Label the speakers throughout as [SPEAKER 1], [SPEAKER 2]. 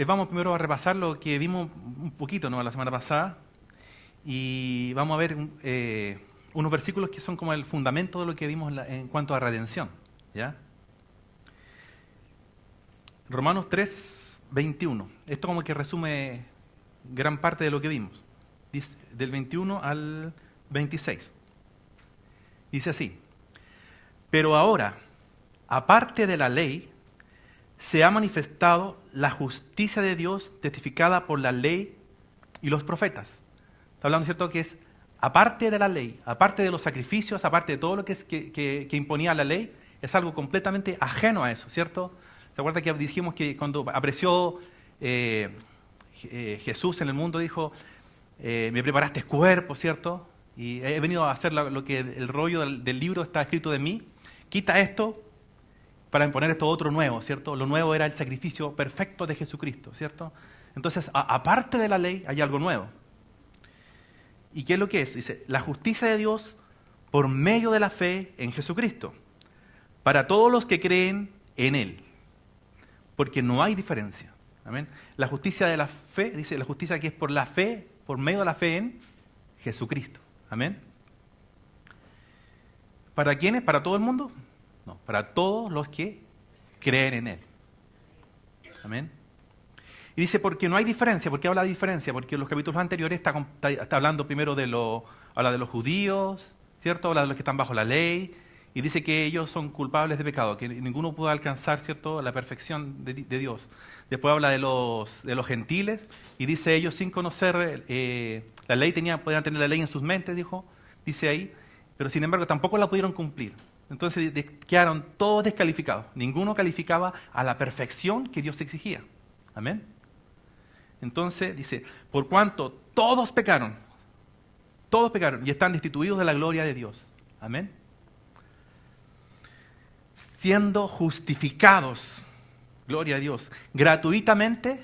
[SPEAKER 1] Vamos primero a repasar lo que vimos un poquito, ¿no?, la semana pasada, y vamos a ver unos versículos que son como el fundamento de lo que vimos en cuanto a redención, ¿ya? Romanos 3, 21. Esto como que resume gran parte de lo que vimos. Dice, del 21 al 26. Dice así: pero ahora, aparte de la ley, se ha manifestado la justicia de Dios testificada por la ley y los profetas. Está hablando, ¿cierto?, que es aparte de la ley, aparte de los sacrificios, aparte de todo lo que imponía la ley, es algo completamente ajeno a eso, ¿cierto? ¿Se acuerda que dijimos que cuando apareció Jesús en el mundo dijo, me preparaste cuerpo, ¿cierto? Y he venido a hacer lo que el rollo del libro está escrito de mí. Quita esto para imponer esto otro nuevo, ¿cierto? Lo nuevo era el sacrificio perfecto de Jesucristo, ¿cierto? Entonces, aparte de la ley, hay algo nuevo. ¿Y qué es lo que es? Dice, la justicia de Dios por medio de la fe en Jesucristo, para todos los que creen en Él, porque no hay diferencia. ¿Amén? La justicia de la fe, dice, la justicia que es por la fe, por medio de la fe en Jesucristo. ¿Amén? ¿Para quiénes? ¿Para todo el mundo? No, para todos los que creen en Él. Amén. Y dice, porque no hay diferencia. ¿Por qué habla de diferencia? Porque en los capítulos anteriores está hablando primero habla de los judíos, ¿cierto? Habla de los que están bajo la ley, y dice que ellos son culpables de pecado, que ninguno pudo alcanzar, ¿cierto?, la perfección de Dios. Después habla de los gentiles, y dice ellos sin conocer la ley, podían tener la ley en sus mentes, dice ahí, pero sin embargo tampoco la pudieron cumplir. Entonces quedaron todos descalificados. Ninguno calificaba a la perfección que Dios exigía. Amén. Entonces dice, por cuanto todos pecaron y están destituidos de la gloria de Dios. Amén. Siendo justificados, gloria a Dios, gratuitamente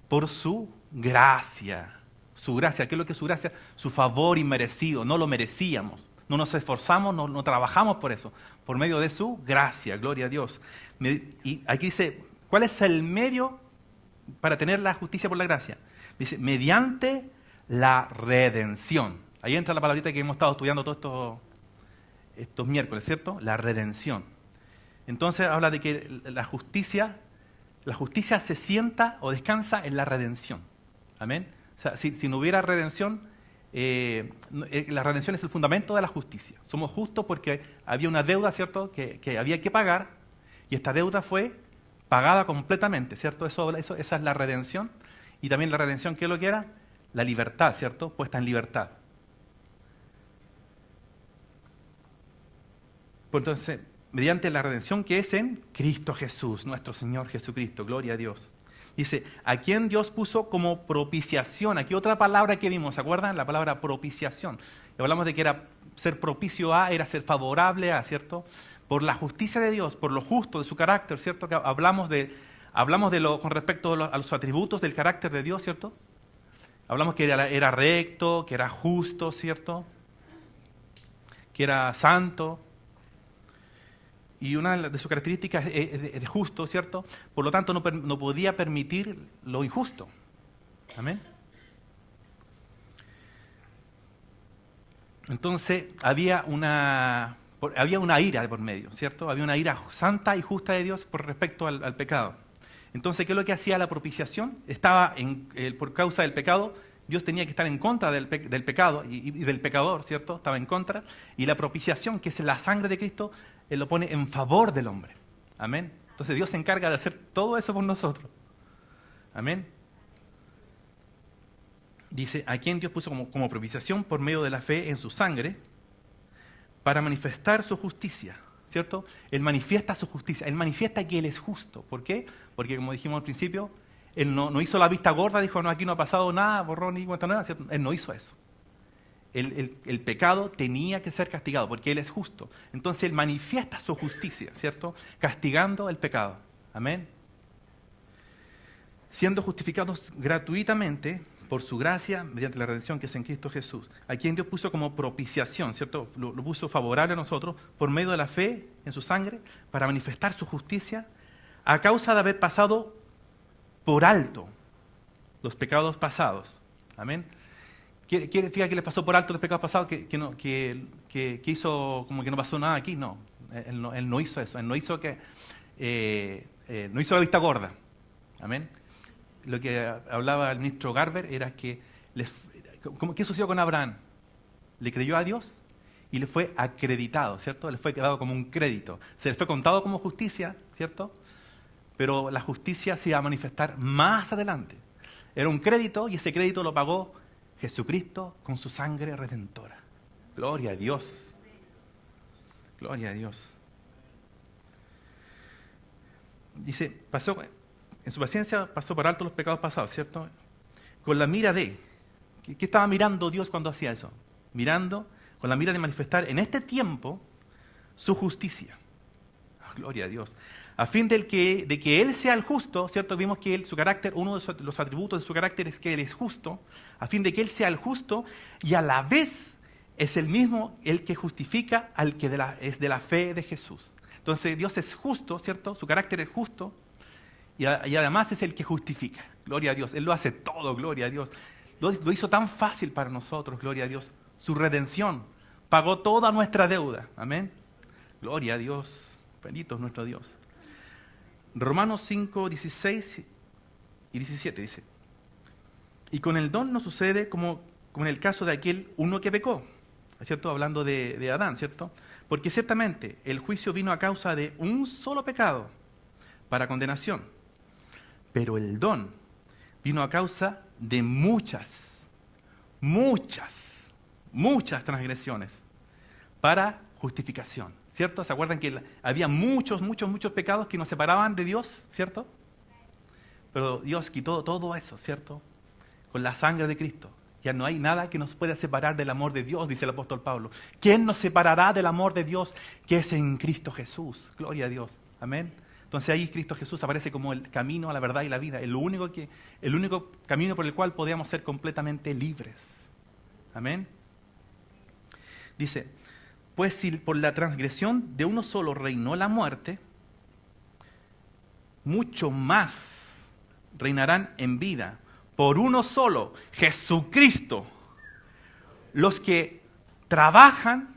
[SPEAKER 1] por su gracia. Su gracia, ¿qué es lo que es su gracia? Su favor inmerecido, no lo merecíamos. No nos esforzamos, no trabajamos por eso. Por medio de su gracia, gloria a Dios. Y aquí dice, ¿cuál es el medio para tener la justicia por la gracia? Dice, mediante la redención. Ahí entra la palabrita que hemos estado estudiando todos estos miércoles, ¿cierto? La redención. Entonces habla de que la justicia se sienta o descansa en la redención. Amén. O sea, si no hubiera redención, la redención es el fundamento de la justicia. Somos justos porque había una deuda, ¿cierto?, que había que pagar, y esta deuda fue pagada completamente, ¿cierto? Esa es la redención. Y también la redención, ¿qué es lo que era? La libertad, ¿cierto? Puesta en libertad. Pues entonces, mediante la redención que es en Cristo Jesús, nuestro Señor Jesucristo, gloria a Dios. Dice, a quien Dios puso como propiciación. Aquí otra palabra que vimos, ¿se acuerdan? La palabra propiciación. Y hablamos de que era ser propicio a, era ser favorable a, ¿cierto? Por la justicia de Dios, por lo justo de su carácter, ¿cierto? Que hablamos de con respecto a los atributos del carácter de Dios, ¿cierto? Hablamos que era recto, que era justo, ¿cierto? Que era santo. Y una de sus características es justo, ¿cierto? Por lo tanto, no podía permitir lo injusto. Amén. Entonces, había una ira de por medio, ¿cierto? Había una ira santa y justa de Dios por respecto al pecado. Entonces, ¿qué es lo que hacía la propiciación? Por causa del pecado, Dios tenía que estar en contra del pecado y del pecador, ¿cierto? Estaba en contra. Y la propiciación, que es la sangre de Cristo, Él lo pone en favor del hombre. Amén. Entonces Dios se encarga de hacer todo eso por nosotros. Amén. Dice, a quien Dios puso como propiciación por medio de la fe en su sangre, para manifestar su justicia, ¿cierto? Él manifiesta su justicia, Él manifiesta que Él es justo. ¿Por qué? Porque como dijimos al principio, Él no hizo la vista gorda, dijo, no, aquí no ha pasado nada, borrón ni cuenta nada, ¿cierto? Él no hizo eso. El pecado tenía que ser castigado porque Él es justo. Entonces Él manifiesta su justicia, ¿cierto? Castigando el pecado. Amén. Siendo justificados gratuitamente por su gracia, mediante la redención que es en Cristo Jesús. A quien Dios puso como propiciación, ¿cierto? Lo puso favorable a nosotros por medio de la fe en su sangre para manifestar su justicia a causa de haber pasado por alto los pecados pasados. Amén. ¿Qué significa que les pasó por alto los pecados pasados? Que hizo como que no pasó nada aquí. No, él no hizo eso. Él no hizo no hizo la vista gorda. Amén. Lo que hablaba el ministro Garber era que ¿qué sucedió con Abraham? Le creyó a Dios y le fue acreditado, ¿cierto? Le fue dado como un crédito. Se le fue contado como justicia, ¿cierto? Pero la justicia se iba a manifestar más adelante. Era un crédito y ese crédito lo pagó Jesucristo con su sangre redentora. Gloria a Dios. Gloria a Dios. Dice, en su paciencia pasó por alto los pecados pasados, ¿cierto? Con la mira de... ¿Qué estaba mirando Dios cuando hacía eso? Mirando, con la mira de manifestar en este tiempo su justicia. Gloria a Dios. A fin de que Él sea el justo, ¿cierto? Vimos que su carácter, uno de los atributos de su carácter es que Él es justo, a fin de que Él sea el justo y a la vez es el mismo el que justifica al que es de la fe de Jesús. Entonces Dios es justo, ¿cierto? Su carácter es justo y además es el que justifica. Gloria a Dios. Él lo hace todo, gloria a Dios. Lo hizo tan fácil para nosotros, gloria a Dios. Su redención pagó toda nuestra deuda. Amén. Gloria a Dios. Bendito es nuestro Dios. Romanos 5, 16 y 17 dice: y con el don no sucede como en el caso de aquel uno que pecó, ¿cierto? Hablando de Adán, ¿cierto? Porque ciertamente el juicio vino a causa de un solo pecado para condenación, pero el don vino a causa de muchas transgresiones para justificación, ¿cierto? ¿Se acuerdan que había muchos pecados que nos separaban de Dios, ¿cierto? Pero Dios quitó todo eso, ¿cierto? Con la sangre de Cristo. Ya no hay nada que nos pueda separar del amor de Dios, dice el apóstol Pablo. ¿Quién nos separará del amor de Dios que es en Cristo Jesús? Gloria a Dios. Amén. Entonces ahí Cristo Jesús aparece como el camino a la verdad y la vida. El único camino por el cual podemos ser completamente libres. Amén. Dice, pues si por la transgresión de uno solo reinó la muerte, mucho más reinarán en vida por uno solo, Jesucristo, los que trabajan,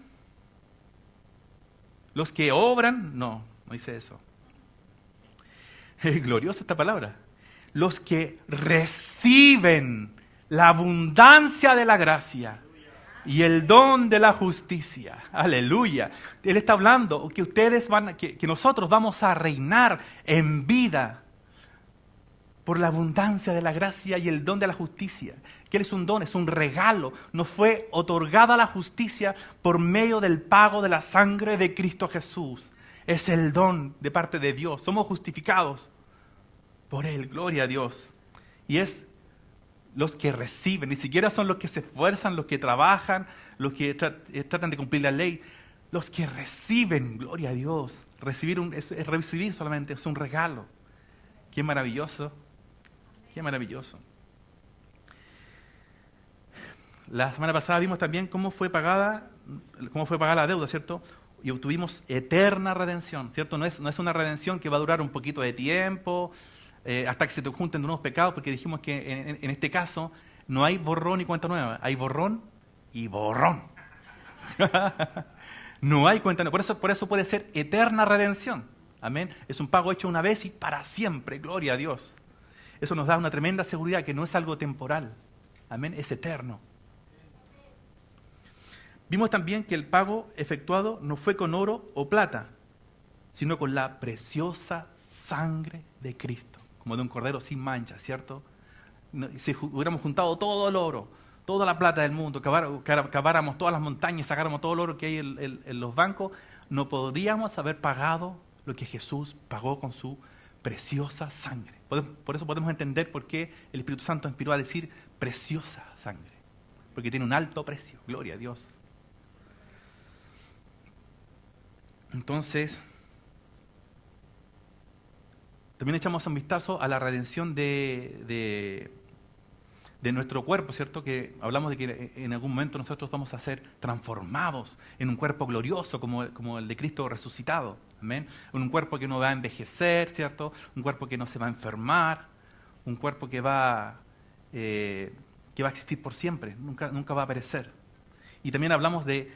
[SPEAKER 1] los que obran, no dice eso. Es gloriosa esta palabra. Los que reciben la abundancia de la gracia y el don de la justicia. Aleluya. Él está hablando que que nosotros vamos a reinar en vida por la abundancia de la gracia y el don de la justicia. ¿Qué es un don? Es un regalo. Nos fue otorgada la justicia por medio del pago de la sangre de Cristo Jesús. Es el don de parte de Dios. Somos justificados por Él. Gloria a Dios. Y es los que reciben. Ni siquiera son los que se esfuerzan, los que trabajan, los que tratan de cumplir la ley. Los que reciben. Gloria a Dios. Es recibir solamente. Es un regalo. Qué maravilloso. Qué maravilloso. La semana pasada vimos también cómo fue pagada la deuda, ¿cierto? Y obtuvimos eterna redención, ¿cierto? No es una redención que va a durar un poquito de tiempo, hasta que se te junten nuevos pecados, porque dijimos que en este caso no hay borrón y cuenta nueva, hay borrón y borrón. No hay cuenta nueva, por eso puede ser eterna redención. Amén. Es un pago hecho una vez y para siempre, gloria a Dios. Eso nos da una tremenda seguridad que no es algo temporal. Amén, es eterno. Vimos también que el pago efectuado no fue con oro o plata, sino con la preciosa sangre de Cristo, como de un cordero sin mancha, ¿cierto? Si hubiéramos juntado todo el oro, toda la plata del mundo, caváramos todas las montañas, sacáramos todo el oro que hay en los bancos, no podríamos haber pagado lo que Jesús pagó con su preciosa sangre. Por eso podemos entender por qué el Espíritu Santo inspiró a decir preciosa sangre, porque tiene un alto precio, gloria a Dios. Entonces, también echamos un vistazo a la redención de nuestro cuerpo, ¿cierto? Que hablamos de que en algún momento nosotros vamos a ser transformados en un cuerpo glorioso como el de Cristo resucitado. Amén. Un cuerpo que no va a envejecer, ¿cierto? Un cuerpo que no se va a enfermar. un cuerpo que va a existir por siempre, nunca va a perecer. Y también hablamos de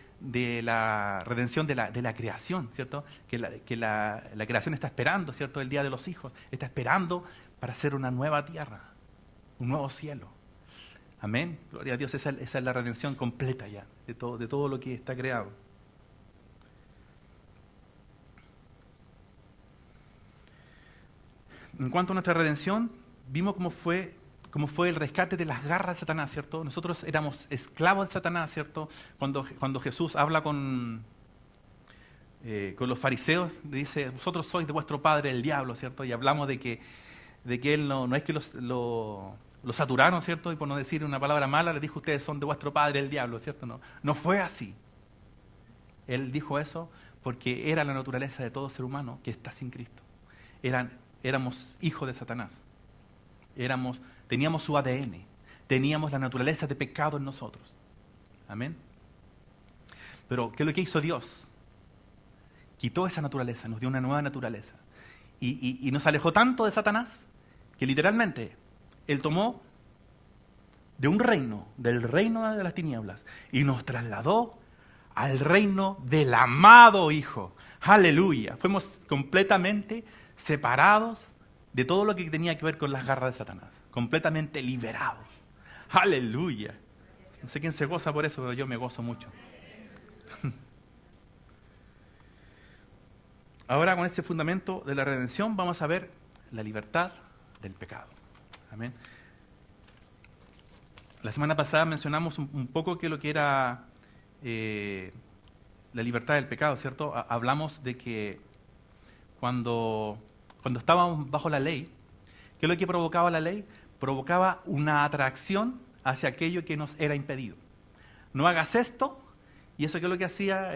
[SPEAKER 1] la redención de la creación, ¿cierto? Que la creación está esperando, ¿cierto? El día de los hijos, está esperando para hacer una nueva tierra, un nuevo cielo. Amén. Gloria a Dios, esa es la redención completa ya, de todo lo que está creado. En cuanto a nuestra redención, vimos cómo fue el rescate de las garras de Satanás, ¿cierto? Nosotros éramos esclavos de Satanás, ¿cierto? Cuando Jesús habla con los fariseos, dice, vosotros sois de vuestro padre el diablo, ¿cierto? Y hablamos de que él no es que lo saturaron, ¿cierto? Y por no decir una palabra mala, les dijo, ustedes son de vuestro padre el diablo, ¿cierto? No fue así. Él dijo eso porque era la naturaleza de todo ser humano que está sin Cristo. Éramos hijos de Satanás. Teníamos su ADN. Teníamos la naturaleza de pecado en nosotros. Amén. Pero, ¿qué es lo que hizo Dios? Quitó esa naturaleza, nos dio una nueva naturaleza. Y nos alejó tanto de Satanás que literalmente Él tomó de un reino, del reino de las tinieblas, y nos trasladó al reino del amado Hijo. Aleluya. Fuimos completamente separados de todo lo que tenía que ver con las garras de Satanás. Completamente liberados. Aleluya. No sé quién se goza por eso, pero yo me gozo mucho. Ahora con este fundamento de la redención vamos a ver la libertad del pecado. Amén. La semana pasada mencionamos un poco que lo que era la libertad del pecado, ¿cierto? Hablamos de que cuando estábamos bajo la ley, ¿qué es lo que provocaba la ley? Provocaba una atracción hacia aquello que nos era impedido. No hagas esto, y eso que es lo que hacía,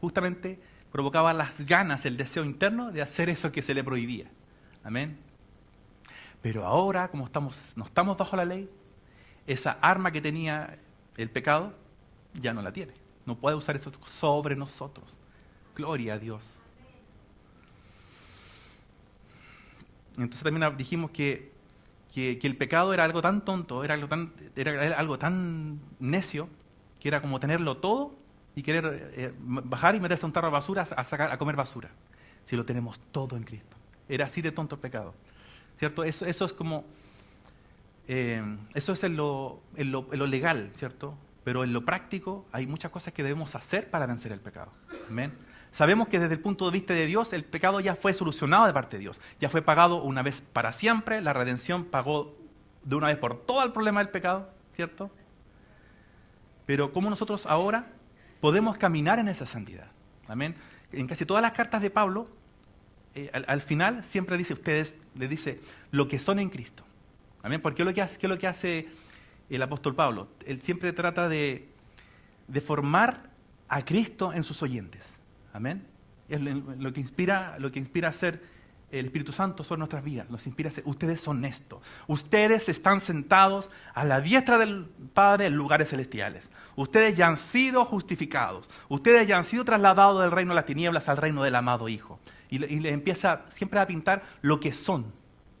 [SPEAKER 1] justamente provocaba las ganas, el deseo interno de hacer eso que se le prohibía. Amén. Pero ahora, como no estamos bajo la ley, esa arma que tenía el pecado ya no la tiene. No puede usar eso sobre nosotros. Gloria a Dios. Entonces también dijimos que el pecado era algo tan tonto, era algo tan necio, que era como tenerlo todo y querer bajar y meterse a un tarro de basura a comer basura. Si lo tenemos todo en Cristo. Era así de tonto el pecado. ¿Cierto? Eso es como... eso es en lo legal, ¿cierto? Pero en lo práctico hay muchas cosas que debemos hacer para vencer el pecado. Amén. Sabemos que desde el punto de vista de Dios, el pecado ya fue solucionado de parte de Dios. Ya fue pagado una vez para siempre. La redención pagó de una vez por todo el problema del pecado, ¿cierto? Pero ¿cómo nosotros ahora podemos caminar en esa santidad? Amén. En casi todas las cartas de Pablo, al final siempre dice, les dice lo que son en Cristo. Amén. Porque ¿qué es lo que hace el apóstol Pablo? Él siempre trata de formar a Cristo en sus oyentes. Amén. Es lo que inspira a ser el Espíritu Santo sobre nuestras vidas. Nos inspira a ser, ustedes son esto. Ustedes están sentados a la diestra del Padre en lugares celestiales. Ustedes ya han sido justificados. Ustedes ya han sido trasladados del reino de las tinieblas al reino del amado Hijo. Y le empieza siempre a pintar lo que son.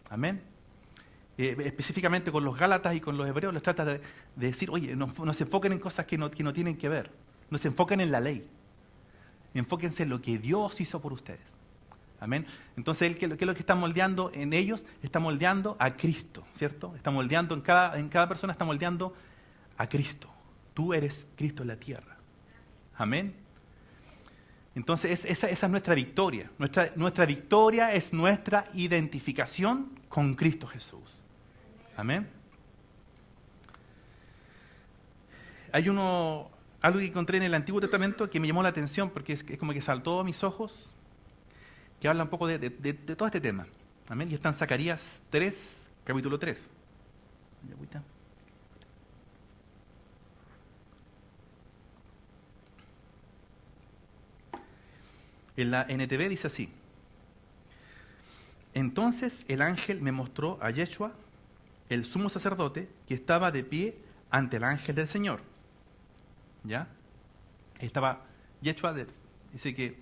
[SPEAKER 1] Amén. Específicamente con los Gálatas y con los hebreos les trata de decir, oye, no se enfoquen en cosas que no tienen que ver. No se enfoquen en la ley. Enfóquense en lo que Dios hizo por ustedes. Amén. Entonces, ¿qué es lo que está moldeando en ellos? Está moldeando a Cristo, ¿cierto? Está moldeando en cada persona, está moldeando a Cristo. Tú eres Cristo en la tierra. Amén. Entonces, esa es nuestra victoria. Nuestra victoria es nuestra identificación con Cristo Jesús. Amén. Hay algo que encontré en el Antiguo Testamento que me llamó la atención porque es como que saltó a mis ojos, que habla un poco de todo este tema. Amén. Y está en Zacarías 3, capítulo 3. En la NTV dice así: entonces el ángel me mostró a Yeshua, el sumo sacerdote, que estaba de pie ante el ángel del Señor. ¿Ya? Estaba Yeshua, dice que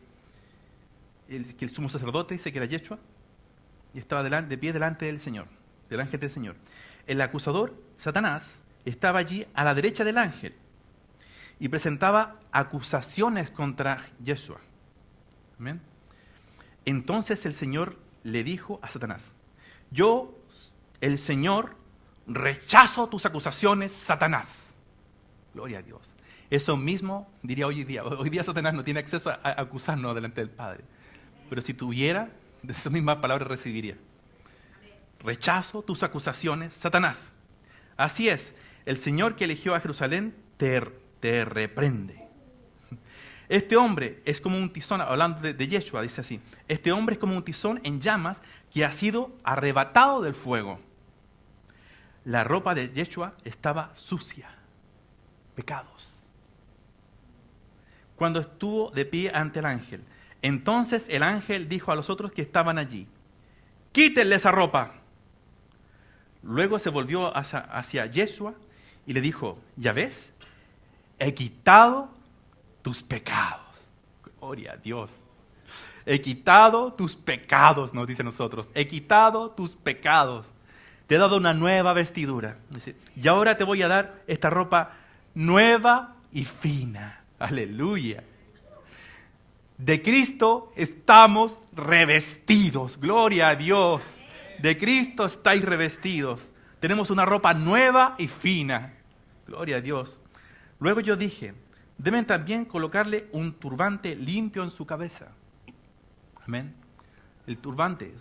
[SPEAKER 1] el sumo sacerdote dice que era Yeshua, y estaba de pie delante del Señor, del ángel del Señor. El acusador, Satanás, estaba allí a la derecha del ángel y presentaba acusaciones contra Yeshua. ¿Amén? Entonces el Señor le dijo a Satanás: yo, el Señor, rechazo tus acusaciones, Satanás. Gloria a Dios. Eso mismo diría hoy día. Hoy día Satanás no tiene acceso a acusarnos delante del Padre. Pero si tuviera, de esas mismas palabras recibiría. Rechazo tus acusaciones, Satanás. Así es, el Señor que eligió a Jerusalén te reprende. Este hombre es como un tizón, hablando de Yeshua, dice así: este hombre es como un tizón en llamas que ha sido arrebatado del fuego. La ropa de Yeshua estaba sucia, pecados, cuando estuvo de pie ante el ángel. Entonces el ángel dijo a los otros que estaban allí: quítenle esa ropa. Luego se volvió hacia Yeshua y le dijo: ya ves, he quitado tus pecados. Gloria a Dios. He quitado tus pecados, nos dice nosotros. He quitado tus pecados. Te he dado una nueva vestidura. Dice, y ahora te voy a dar esta ropa nueva y fina. Aleluya. De Cristo estamos revestidos. Gloria a Dios. De Cristo estáis revestidos. Tenemos una ropa nueva y fina. Gloria a Dios. Luego yo dije: deben también colocarle un turbante limpio en su cabeza. Amén. El turbante,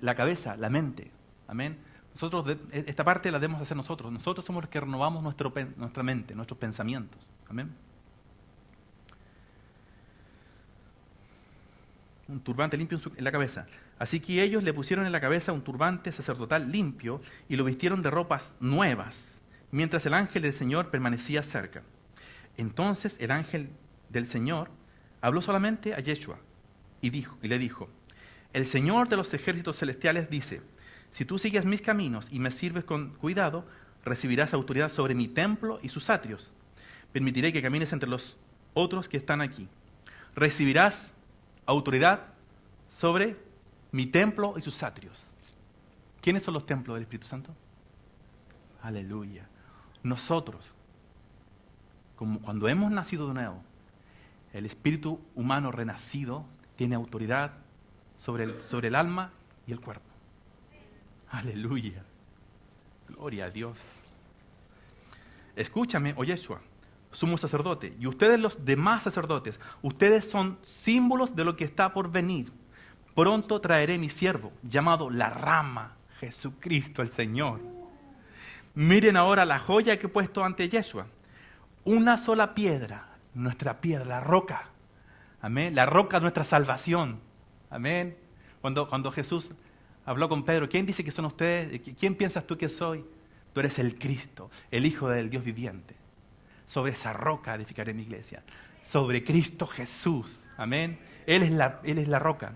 [SPEAKER 1] la cabeza, la mente. Amén. Nosotros, esta parte la debemos hacer nosotros. Nosotros somos los que renovamos nuestra mente, nuestros pensamientos. Amén. Un turbante limpio en la cabeza. Así que ellos le pusieron en la cabeza un turbante sacerdotal limpio y lo vistieron de ropas nuevas, mientras el ángel del Señor permanecía cerca. Entonces el ángel del Señor habló solamente a Yeshua y le dijo: el Señor de los ejércitos celestiales dice: si tú sigues mis caminos y me sirves con cuidado, recibirás autoridad sobre mi templo y sus atrios. Permitiré que camines entre los otros que están aquí. Recibirás autoridad sobre mi templo y sus atrios. ¿Quiénes son los templos del Espíritu Santo? Aleluya. Nosotros, como cuando hemos nacido de nuevo, el espíritu humano renacido tiene autoridad sobre el alma y el cuerpo. Aleluya. Gloria a Dios. Escúchame, oh Yeshua, sumo sacerdote, y ustedes los demás sacerdotes, ustedes son símbolos de lo que está por venir. Pronto traeré mi siervo, llamado la rama, Jesucristo el Señor. Miren ahora la joya que he puesto ante Yeshua. Una sola piedra, nuestra piedra, la roca. Amén. La roca de nuestra salvación. Amén. Cuando Jesús habló con Pedro: ¿quién dice que son ustedes? ¿Quién piensas tú que soy? Tú eres el Cristo, el Hijo del Dios viviente. Sobre esa roca edificaré mi iglesia. Sobre Cristo Jesús. Amén. Él es la roca.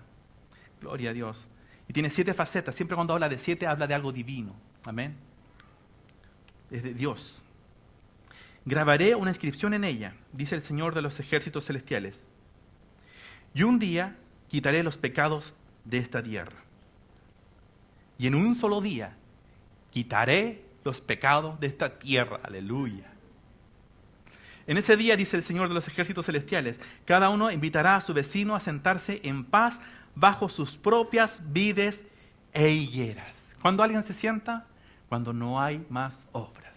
[SPEAKER 1] Gloria a Dios. Y tiene 7 facetas. Siempre cuando habla de 7, habla de algo divino. Amén. Es de Dios. Grabaré una inscripción en ella, dice el Señor de los ejércitos celestiales. Y un día quitaré los pecados de esta tierra. Y en un solo día quitaré los pecados de esta tierra. Aleluya. En ese día, dice el Señor de los ejércitos celestiales, cada uno invitará a su vecino a sentarse en paz bajo sus propias vides e higueras. ¿Cuándo alguien se sienta? Cuando no hay más obras.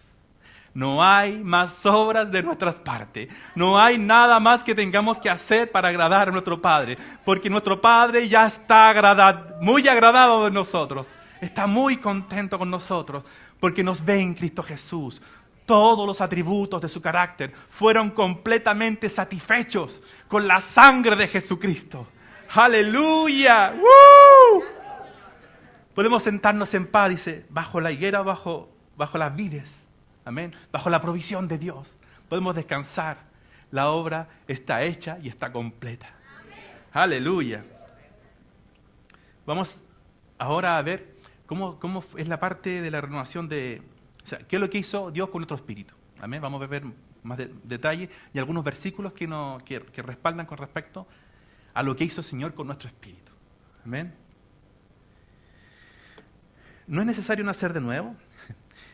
[SPEAKER 1] No hay más obras de nuestras partes. No hay nada más que tengamos que hacer para agradar a nuestro Padre. Porque nuestro Padre ya está muy agradado de nosotros. Está muy contento con nosotros. Porque nos ve en Cristo Jesús. Todos los atributos de su carácter fueron completamente satisfechos con la sangre de Jesucristo. ¡Aleluya! ¡Woo! Podemos sentarnos en paz, dice, bajo la higuera, bajo las vides. Amén. Bajo la provisión de Dios. Podemos descansar. La obra está hecha y está completa. Aleluya. Vamos ahora a ver cómo es la parte de la renovación de... O sea, ¿qué es lo que hizo Dios con nuestro espíritu? Amén. Vamos a ver más detalle y algunos versículos que respaldan con respecto a lo que hizo el Señor con nuestro espíritu. Amén. ¿No es necesario nacer de nuevo?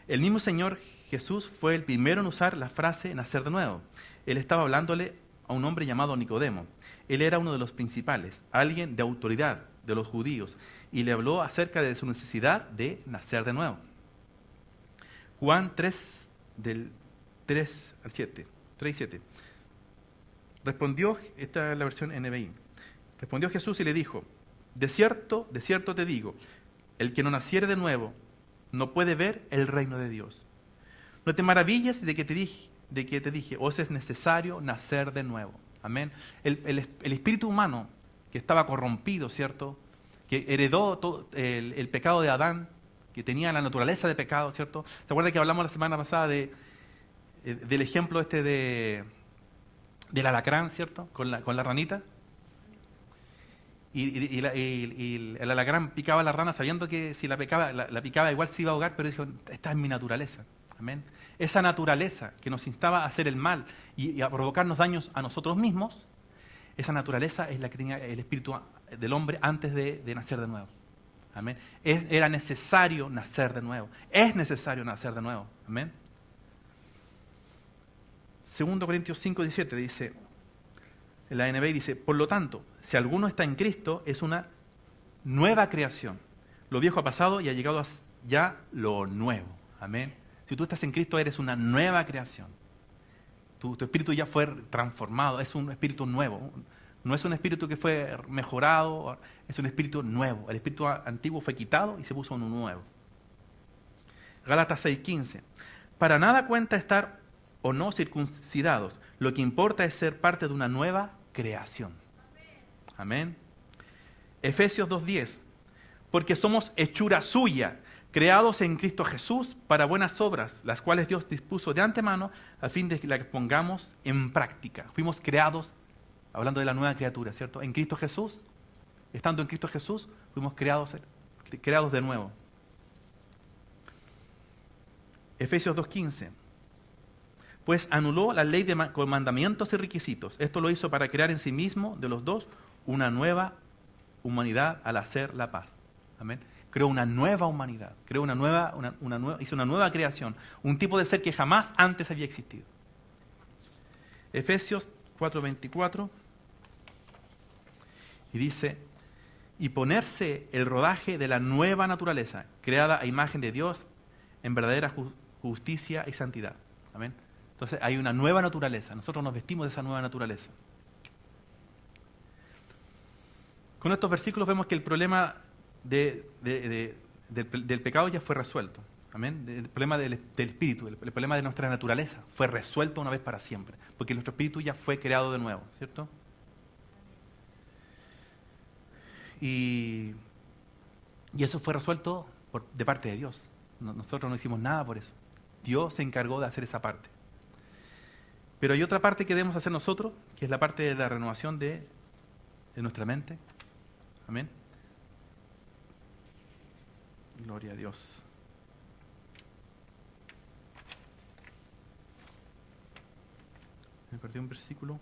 [SPEAKER 1] El mismo Señor Jesús fue el primero en usar la frase nacer de nuevo. Él estaba hablándole a un hombre llamado Nicodemo. Él era uno de los principales, alguien de autoridad de los judíos, y le habló acerca de su necesidad de nacer de nuevo. Juan 3, del 3 al 7, 3 y 7. Respondió, esta es la versión NBI, respondió Jesús y le dijo, de cierto te digo, el que no naciere de nuevo no puede ver el reino de Dios. No te maravilles de que te dije, os es necesario nacer de nuevo. Amén. El espíritu humano que estaba corrompido, ¿cierto? Que heredó todo el pecado de Adán, que tenía la naturaleza de pecado, ¿cierto? ¿Se acuerdan que hablamos la semana pasada del ejemplo del alacrán, ¿cierto? Con la ranita. Y el alacrán picaba a la rana sabiendo que si la picaba igual se iba a ahogar, pero dijo, esta es mi naturaleza. Amén. Esa naturaleza que nos instaba a hacer el mal y a provocarnos daños a nosotros mismos, esa naturaleza es la que tenía el espíritu del hombre antes de nacer de nuevo. Amén. Era necesario nacer de nuevo. Es necesario nacer de nuevo. Amén. 2 Corintios 5:17 dice, en la NBI dice, por lo tanto, si alguno está en Cristo, es una nueva creación. Lo viejo ha pasado y ha llegado ya lo nuevo. Amén. Si tú estás en Cristo, eres una nueva creación. Tu espíritu ya fue transformado, es un espíritu nuevo. No es un espíritu que fue mejorado, es un espíritu nuevo. El espíritu antiguo fue quitado y se puso uno nuevo. Gálatas 6:15. Para nada cuenta estar o no circuncidados. Lo que importa es ser parte de una nueva creación. Amén. Efesios 2:10. Porque somos hechura suya, creados en Cristo Jesús para buenas obras, las cuales Dios dispuso de antemano a fin de que las pongamos en práctica. Fuimos creados, hablando de la nueva criatura, ¿cierto? En Cristo Jesús, estando en Cristo Jesús, fuimos creados de nuevo. Efesios 2:15. Pues anuló la ley con mandamientos y requisitos. Esto lo hizo para crear en sí mismo, de los dos, una nueva humanidad al hacer la paz. Amén. Creó una nueva humanidad, hizo una nueva creación, un tipo de ser que jamás antes había existido. Efesios 4:24, y dice, y ponerse el rodaje de la nueva naturaleza, creada a imagen de Dios, en verdadera justicia y santidad. Amén. Entonces hay una nueva naturaleza, nosotros nos vestimos de esa nueva naturaleza. Con estos versículos vemos que el problema del pecado ya fue resuelto. Amén. El problema del espíritu, el problema de nuestra naturaleza fue resuelto una vez para siempre, porque nuestro espíritu ya fue creado de nuevo, ¿cierto? Y eso fue resuelto de parte de Dios. Nosotros no hicimos nada por eso. Dios se encargó de hacer esa parte. Pero hay otra parte que debemos hacer nosotros, que es la parte de la renovación de nuestra mente. Amén. Gloria a Dios. Me perdí un versículo.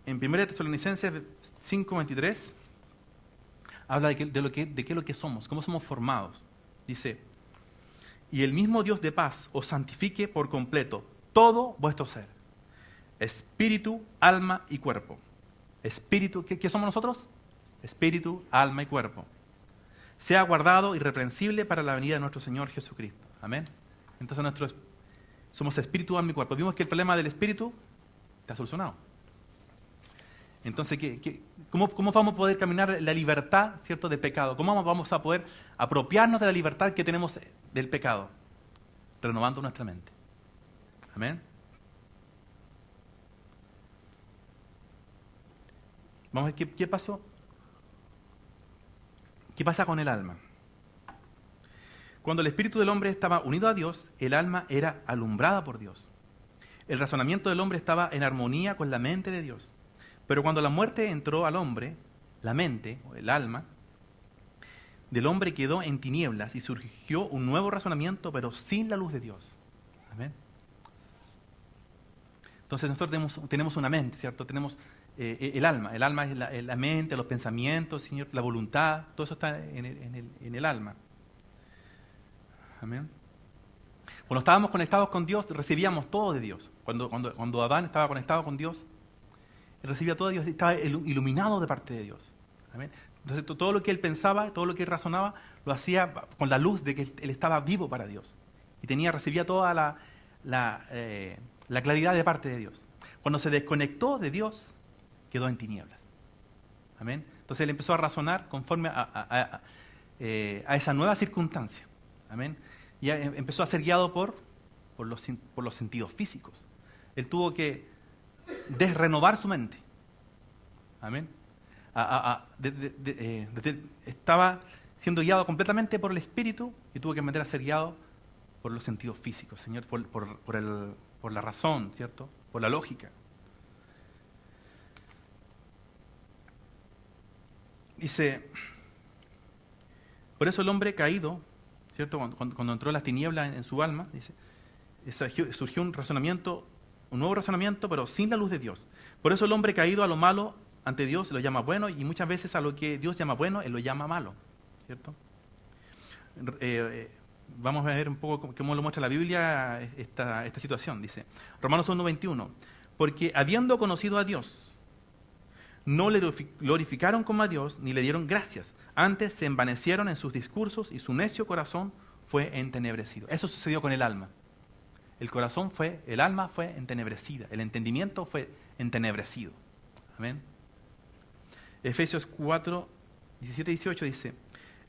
[SPEAKER 1] En 1 Tesalonicenses 5:23 habla de qué es lo que somos, cómo somos formados. Dice, y el mismo Dios de paz os santifique por completo todo vuestro ser, espíritu, alma y cuerpo. Espíritu, ¿qué somos nosotros? Espíritu, alma y cuerpo. Sea guardado irreprensible para la venida de nuestro Señor Jesucristo. Amén. Entonces somos espíritu, alma y cuerpo. Vimos que el problema del espíritu está solucionado. Entonces, ¿cómo vamos a poder caminar la libertad, ¿cierto?, del pecado? ¿Cómo vamos a poder apropiarnos de la libertad que tenemos del pecado? Renovando nuestra mente. Amén. Vamos a ver qué pasó. ¿Qué pasa con el alma? Cuando el espíritu del hombre estaba unido a Dios, el alma era alumbrada por Dios. El razonamiento del hombre estaba en armonía con la mente de Dios. Pero cuando la muerte entró al hombre, la mente, o el alma, del hombre quedó en tinieblas y surgió un nuevo razonamiento, pero sin la luz de Dios. Amén. Entonces nosotros tenemos una mente, ¿cierto? el alma. El alma es la mente, los pensamientos, Señor, la voluntad, todo eso está en el alma. Amén. Cuando estábamos conectados con Dios, recibíamos todo de Dios. Cuando Adán estaba conectado con Dios, él recibía todo de Dios, estaba iluminado de parte de Dios. Amén. Entonces todo lo que él pensaba, todo lo que él razonaba, lo hacía con la luz de que él estaba vivo para Dios. Y recibía toda la claridad de parte de Dios. Cuando se desconectó de Dios, quedó en tinieblas. Amén. Entonces él empezó a razonar conforme a esa nueva circunstancia. Amén. Y empezó a ser guiado por los sentidos físicos. Él tuvo que desrenovar su mente. Amén. Estaba siendo guiado completamente por el Espíritu y tuvo que meter a ser guiado por los sentidos físicos, Señor, por la razón, ¿cierto? Por la lógica. Dice, por eso el hombre caído, ¿cierto? Cuando entró las tinieblas en su alma, dice, surgió un nuevo razonamiento, pero sin la luz de Dios. Por eso el hombre caído a lo malo ante Dios lo llama bueno, y muchas veces a lo que Dios llama bueno, Él lo llama malo, ¿cierto? Vamos a ver un poco cómo lo muestra la Biblia esta situación. Dice, Romanos 1:21, porque habiendo conocido a Dios, no le glorificaron como a Dios, ni le dieron gracias. Antes se envanecieron en sus discursos y su necio corazón fue entenebrecido. Eso sucedió con el alma. El alma fue entenebrecida, el entendimiento fue entenebrecido. Amén. Efesios 4, 17 y 18 dice,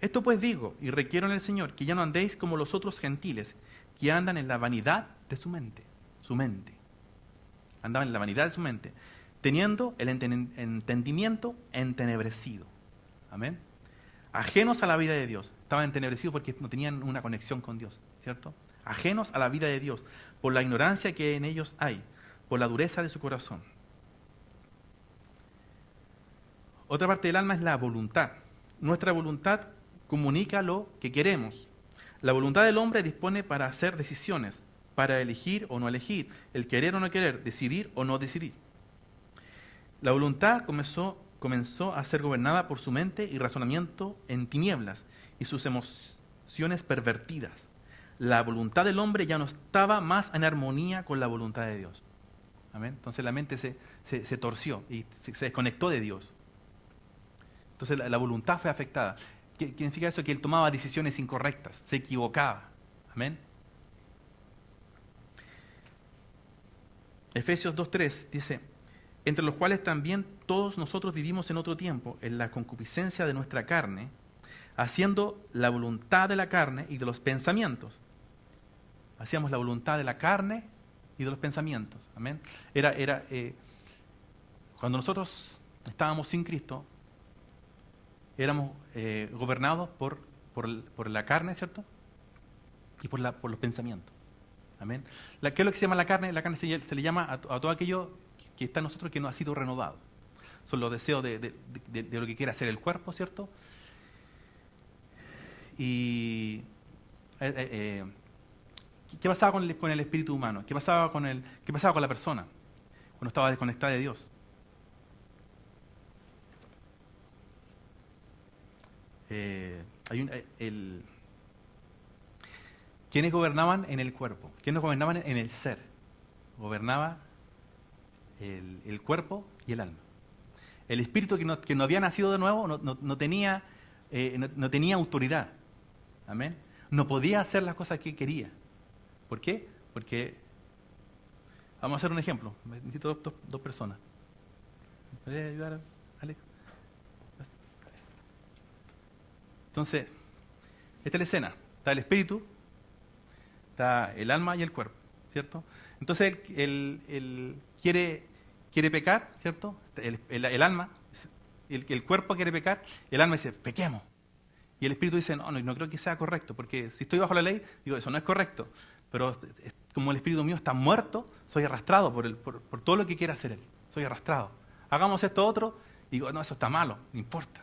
[SPEAKER 1] esto pues digo y requiero en el Señor que ya no andéis como los otros gentiles que andan en la vanidad de su mente. Andaban en la vanidad de su mente, teniendo el entendimiento entenebrecido. Amén. Ajenos a la vida de Dios. Estaban entenebrecidos porque no tenían una conexión con Dios, ¿cierto? Ajenos a la vida de Dios, por la ignorancia que en ellos hay, por la dureza de su corazón. Otra parte del alma es la voluntad. Nuestra voluntad comunica lo que queremos. La voluntad del hombre dispone para hacer decisiones, para elegir o no elegir, el querer o no querer, decidir o no decidir. La voluntad comenzó a ser gobernada por su mente y razonamiento en tinieblas y sus emociones pervertidas. La voluntad del hombre ya no estaba más en armonía con la voluntad de Dios. ¿Amén? Entonces la mente se torció y se desconectó de Dios. Entonces la voluntad fue afectada. ¿Qué significa eso? Que él tomaba decisiones incorrectas, se equivocaba. Amén. Efesios 2:3 dice, entre los cuales también todos nosotros vivimos en otro tiempo, en la concupiscencia de nuestra carne, haciendo la voluntad de la carne y de los pensamientos. Hacíamos la voluntad de la carne y de los pensamientos. Amén. Cuando nosotros estábamos sin Cristo, éramos gobernados por la carne, ¿cierto? Y por los pensamientos. Amén. ¿Qué es lo que se llama la carne? La carne se le llama a todo aquello que está en nosotros que no ha sido renovado. Son los deseos de lo que quiere hacer el cuerpo, ¿cierto? Y ¿qué pasaba con el espíritu humano? ¿Qué pasaba con la persona cuando estaba desconectada de Dios? ¿Quiénes gobernaban en el cuerpo? ¿Quiénes gobernaban en el ser? Gobernaba el cuerpo y el alma. El espíritu que no había nacido de nuevo no tenía autoridad. Amén. No podía hacer las cosas que quería. ¿Por qué? Porque, vamos a hacer un ejemplo. Necesito dos personas. ¿Me puede ayudar, Alex? Entonces, esta es la escena. Está el espíritu, está el alma y el cuerpo, ¿cierto? Entonces él quiere pecar, ¿cierto? El alma, el cuerpo quiere pecar, el alma dice, pequemos. Y el espíritu dice, no creo que sea correcto, porque si estoy bajo la ley, digo, eso no es correcto. Pero como el espíritu mío está muerto, soy arrastrado por todo lo que quiere hacer él. Soy arrastrado. Hagamos esto otro, y digo, no, eso está malo, no importa.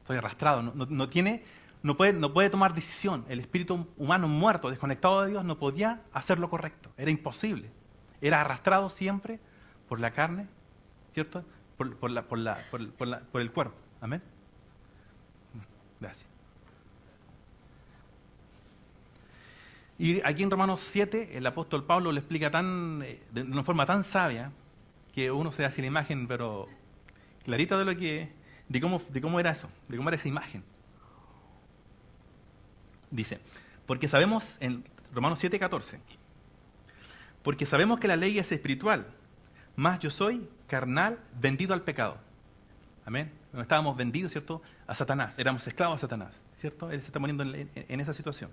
[SPEAKER 1] Soy arrastrado, no puede tomar decisión. El espíritu humano muerto, desconectado de Dios, no podía hacer lo correcto. Era imposible. Era arrastrado siempre por la carne, ¿cierto? por el cuerpo. Amén. Gracias. Y aquí en Romanos 7, el apóstol Pablo lo explica de una forma tan sabia que uno se hace la imagen, pero clarito de cómo era eso, de cómo era esa imagen. Dice, porque sabemos, en Romanos 7:14, porque sabemos que la ley es espiritual, mas yo soy carnal, vendido al pecado. Amén. No estábamos vendidos, ¿cierto?, a Satanás, éramos esclavos a Satanás, ¿cierto? Él se está poniendo en esa situación.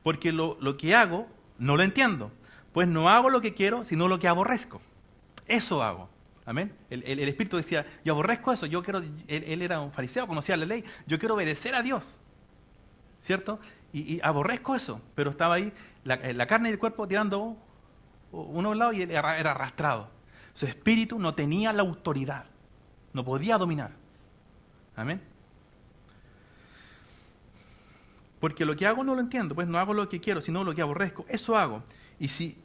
[SPEAKER 1] Porque lo que hago, no lo entiendo, pues no hago lo que quiero, sino lo que aborrezco. Eso hago. Amén. El Espíritu decía, yo aborrezco eso, él era un fariseo, conocía la ley, yo quiero obedecer a Dios, ¿cierto? Y aborrezco eso, pero estaba ahí la carne y el cuerpo tirando uno a un lado y él era arrastrado. Su espíritu no tenía la autoridad, no podía dominar. Amén. Porque lo que hago no lo entiendo, pues no hago lo que quiero, sino lo que aborrezco, eso hago. Y si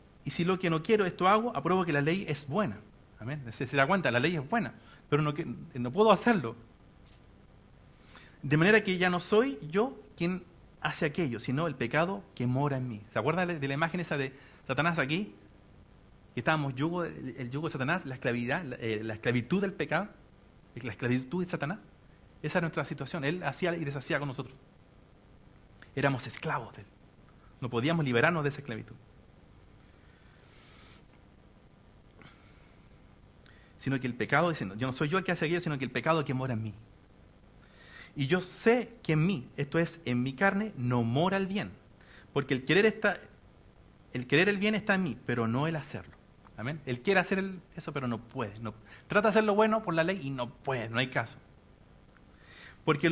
[SPEAKER 1] lo que no quiero, esto hago, apruebo que la ley es buena. Amén. Se da cuenta, la ley es buena, pero no puedo hacerlo. De manera que ya no soy yo quien hace aquello, sino el pecado que mora en mí. ¿Se acuerdan de la imagen esa de Satanás aquí? Que estábamos el yugo de Satanás, la esclavitud del pecado, la esclavitud de Satanás. Esa es nuestra situación. Él hacía y deshacía con nosotros. Éramos esclavos de él. No podíamos liberarnos de esa esclavitud. Sino que el pecado, diciendo, yo no soy yo el que hace aquello, sino que el pecado que mora en mí. Y yo sé que en mí, esto es, en mi carne, no mora el bien. Porque el querer el bien está en mí, pero no el hacerlo. Amén. Él quiere hacer eso, pero no puede. No, trata de hacer lo bueno por la ley y no puede, no hay caso. Porque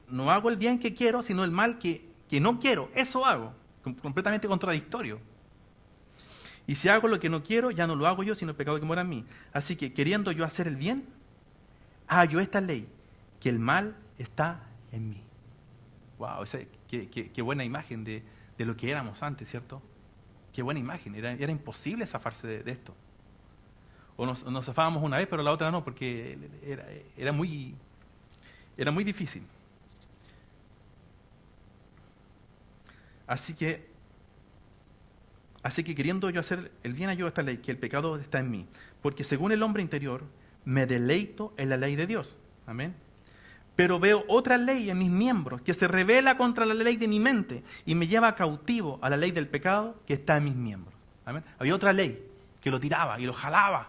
[SPEAKER 1] no hago el bien que quiero, sino el mal que no quiero. Eso hago. Completamente contradictorio. Y si hago lo que no quiero, ya no lo hago yo, sino el pecado que mora en mí. Así que queriendo yo hacer el bien, hallo esta ley, que el mal está en mí. Wow, qué buena imagen de lo que éramos antes, ¿cierto? Qué buena imagen. Era imposible zafarse de esto. O nos zafábamos una vez, pero la otra no, porque era muy difícil. Así que queriendo yo hacer el bien, hallo esta ley, que el pecado está en mí. Porque según el hombre interior, me deleito en la ley de Dios. Amén. Pero veo otra ley en mis miembros que se rebela contra la ley de mi mente y me lleva cautivo a la ley del pecado que está en mis miembros. Amén. Había otra ley que lo tiraba y lo jalaba.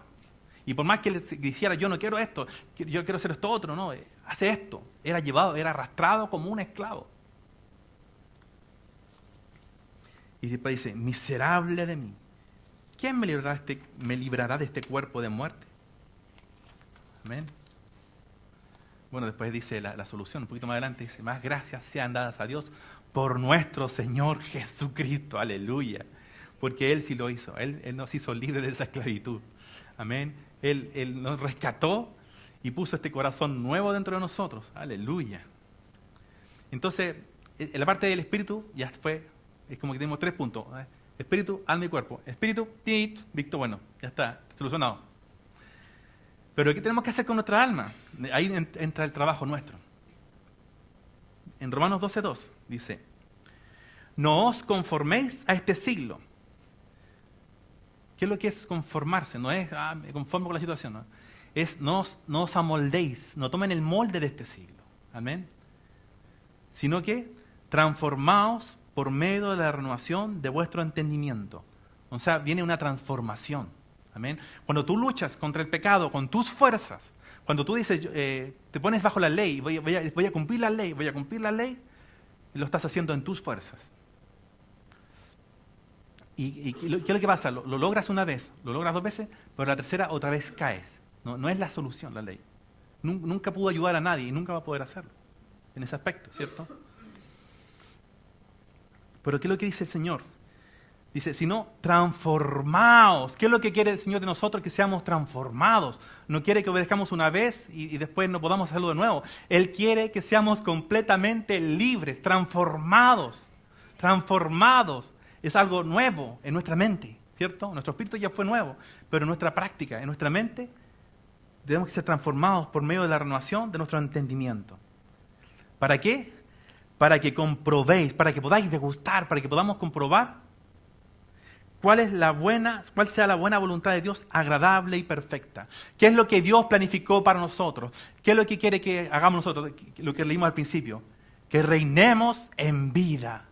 [SPEAKER 1] Y por más que le dijera, yo no quiero esto, yo quiero hacer esto otro, no, hace esto. Era arrastrado como un esclavo. Y después dice, miserable de mí, ¿quién me librará de este cuerpo de muerte? Amén. Bueno, después dice la solución, un poquito más adelante, dice, más gracias sean dadas a Dios por nuestro Señor Jesucristo, aleluya. Porque Él sí lo hizo, Él nos hizo libres de esa esclavitud. Amén. Él nos rescató y puso este corazón nuevo dentro de nosotros, aleluya. Entonces, en la parte del espíritu ya fue, es como que tenemos 3 puntos. Espíritu, alma y cuerpo. Espíritu, Víctor, bueno, ya está, solucionado. Pero ¿qué tenemos que hacer con nuestra alma? Ahí entra el trabajo nuestro. En Romanos 12:2 dice, no os conforméis a este siglo. ¿Qué es lo que es conformarse? No es, me conformo con la situación. No, es no os amoldéis, no tomen el molde de este siglo. Amén. Sino que transformaos por medio de la renovación de vuestro entendimiento. O sea, viene una transformación. Amén. Cuando tú luchas contra el pecado con tus fuerzas, cuando tú dices, te pones bajo la ley, voy a cumplir la ley, lo estás haciendo en tus fuerzas. ¿Y qué es lo que pasa? Lo logras una vez, lo logras 2 veces, pero la tercera otra vez caes. No es la solución la ley. Nunca pudo ayudar a nadie y nunca va a poder hacerlo en ese aspecto, ¿cierto? Pero ¿qué es lo que dice el Señor? Dice, sino transformaos. ¿Qué es lo que quiere el Señor de nosotros? Que seamos transformados. No quiere que obedezcamos una vez y después no podamos hacerlo de nuevo. Él quiere que seamos completamente libres, transformados. Transformados. Es algo nuevo en nuestra mente. ¿cierto? Nuestro espíritu ya fue nuevo, pero en nuestra práctica, en nuestra mente, debemos ser transformados por medio de la renovación de nuestro entendimiento. ¿Para qué? Para que comprobéis, para que podáis degustar, para que podamos comprobar cuál sea la buena voluntad de Dios, agradable y perfecta. ¿Qué es lo que Dios planificó para nosotros? ¿Qué es lo que quiere que hagamos nosotros? Lo que leímos al principio. Que reinemos en vida.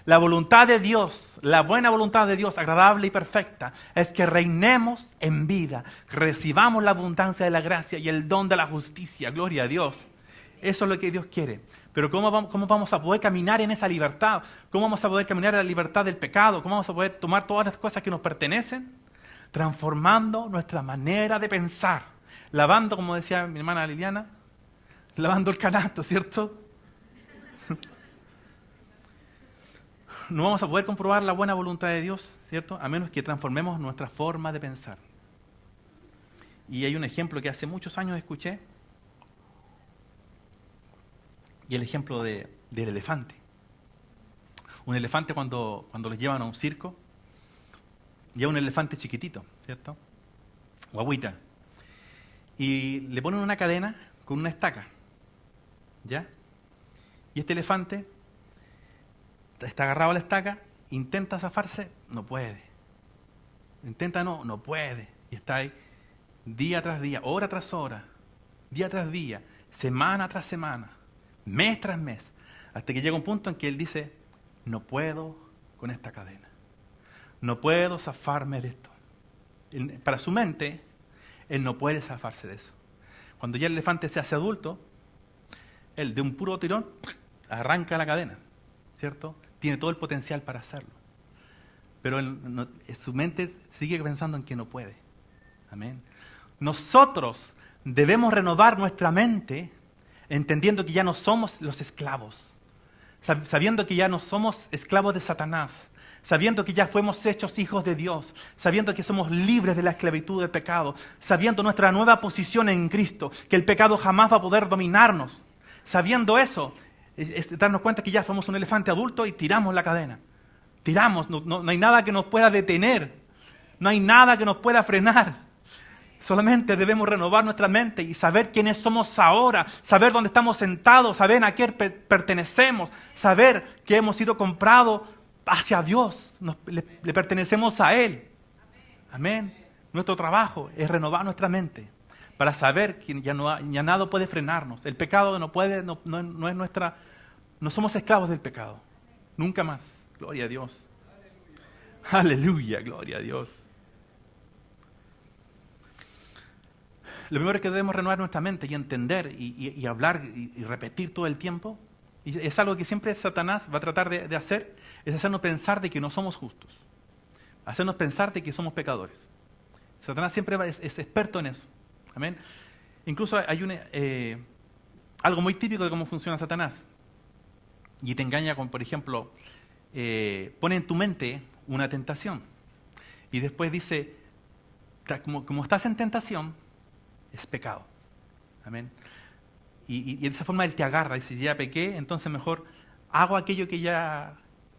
[SPEAKER 1] La voluntad de Dios, la buena voluntad de Dios, agradable y perfecta, es que reinemos en vida. Recibamos la abundancia de la gracia y el don de la justicia. Gloria a Dios. Eso es lo que Dios quiere. Pero ¿cómo vamos a poder caminar en esa libertad? ¿Cómo vamos a poder caminar en la libertad del pecado? ¿Cómo vamos a poder tomar todas las cosas que nos pertenecen? Transformando nuestra manera de pensar. Lavando, como decía mi hermana Liliana, lavando el canasto, ¿cierto? No vamos a poder comprobar la buena voluntad de Dios, ¿cierto? A menos que transformemos nuestra forma de pensar. Y hay un ejemplo que hace muchos años escuché, y el ejemplo del elefante. Un elefante cuando los llevan a un circo, lleva un elefante chiquitito, ¿cierto? Guaguita. Y le ponen una cadena con una estaca, ¿ya? Y este elefante está agarrado a la estaca, intenta zafarse, no puede. Intenta no puede. Y está ahí día tras día, hora tras hora, día tras día, semana tras semana, mes tras mes, hasta que llega un punto en que él dice, no puedo con esta cadena. No puedo zafarme de esto. Para su mente, él no puede zafarse de eso. Cuando ya el elefante se hace adulto, él de un puro tirón arranca la cadena, ¿cierto? Tiene todo el potencial para hacerlo. Pero su mente sigue pensando en que no puede. Amén. Nosotros debemos renovar nuestra mente entendiendo que ya no somos los esclavos, sabiendo que ya no somos esclavos de Satanás, sabiendo que ya fuimos hechos hijos de Dios, sabiendo que somos libres de la esclavitud del pecado, sabiendo nuestra nueva posición en Cristo, que el pecado jamás va a poder dominarnos. Sabiendo eso, es darnos cuenta que ya somos un elefante adulto y tiramos la cadena. Tiramos, no hay nada que nos pueda detener, no hay nada que nos pueda frenar. Solamente debemos renovar nuestra mente y saber quiénes somos ahora, saber dónde estamos sentados, saber a quién pertenecemos, saber que hemos sido comprados hacia Dios, le pertenecemos a Él. Amén. Nuestro trabajo es renovar nuestra mente para saber que ya nada puede frenarnos. El pecado no es nuestra, no somos esclavos del pecado. Nunca más. Gloria a Dios. Aleluya, gloria a Dios. Lo primero que debemos renovar nuestra mente y entender y hablar y repetir todo el tiempo, y es algo que siempre Satanás va a tratar de hacer, es hacernos pensar de que no somos justos, hacernos pensar de que somos pecadores. Satanás siempre es experto en eso. Amén. Incluso hay algo muy típico de cómo funciona Satanás. Y te engaña con, por ejemplo, pone en tu mente una tentación. Y después dice, como estás en tentación, es pecado. Amén. Y de esa forma él te agarra y si ya pequé, entonces mejor hago aquello que ya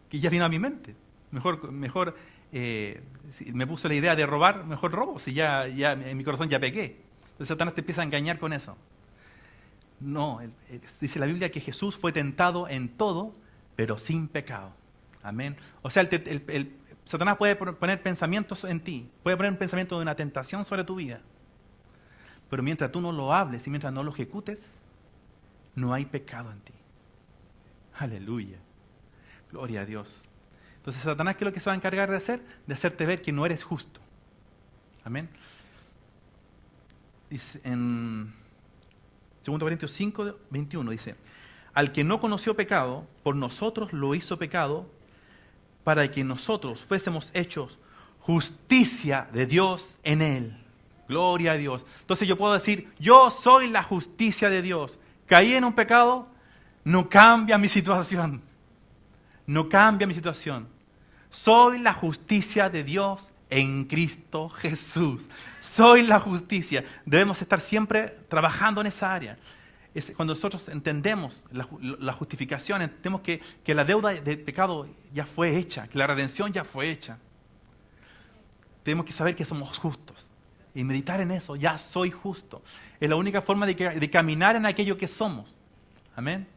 [SPEAKER 1] vino a mi mente. Mejor si me puso la idea de robar, mejor robo, si ya en mi corazón ya pequé. Entonces Satanás te empieza a engañar con eso. No, dice la Biblia que Jesús fue tentado en todo, pero sin pecado. Amén. O sea, Satanás puede poner pensamientos en ti, puede poner un pensamiento de una tentación sobre tu vida. Pero mientras tú no lo hables y mientras no lo ejecutes, no hay pecado en ti. Aleluya. Gloria a Dios. Entonces Satanás, ¿qué es lo que se va a encargar de hacer? De hacerte ver que no eres justo. Amén. Dice en 2 Corintios 5, 21 dice, al que no conoció pecado, por nosotros lo hizo pecado, para que nosotros fuésemos hechos justicia de Dios en él. Gloria a Dios. Entonces yo puedo decir, yo soy la justicia de Dios. Caí en un pecado, no cambia mi situación. No cambia mi situación. Soy la justicia de Dios en Cristo Jesús. Soy la justicia. Debemos estar siempre trabajando en esa área. Cuando nosotros entendemos la justificación, entendemos que la deuda del pecado ya fue hecha, que la redención ya fue hecha. tenemos que saber que somos justos. Y meditar en eso, ya soy justo. Es la única forma de caminar en aquello que somos. Amén.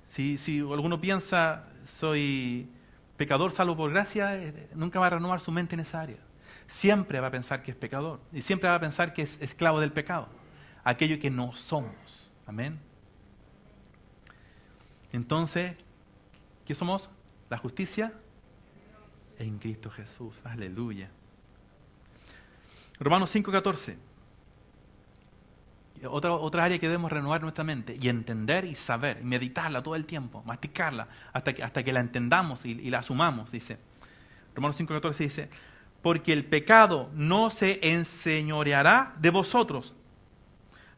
[SPEAKER 1] Si alguno piensa, soy pecador salvo por gracia, nunca va a renovar su mente en esa área. Siempre va a pensar que es pecador. Y siempre va a pensar que es esclavo del pecado. Aquello que no somos. Amén. Entonces, ¿qué somos? La justicia en Cristo Jesús. Aleluya. Romanos 5:14. Otra área que debemos renovar nuestra mente y entender y saber, y meditarla todo el tiempo, masticarla, hasta que la entendamos y la asumamos, dice. Romanos 5:14 dice, porque el pecado no se enseñoreará de vosotros,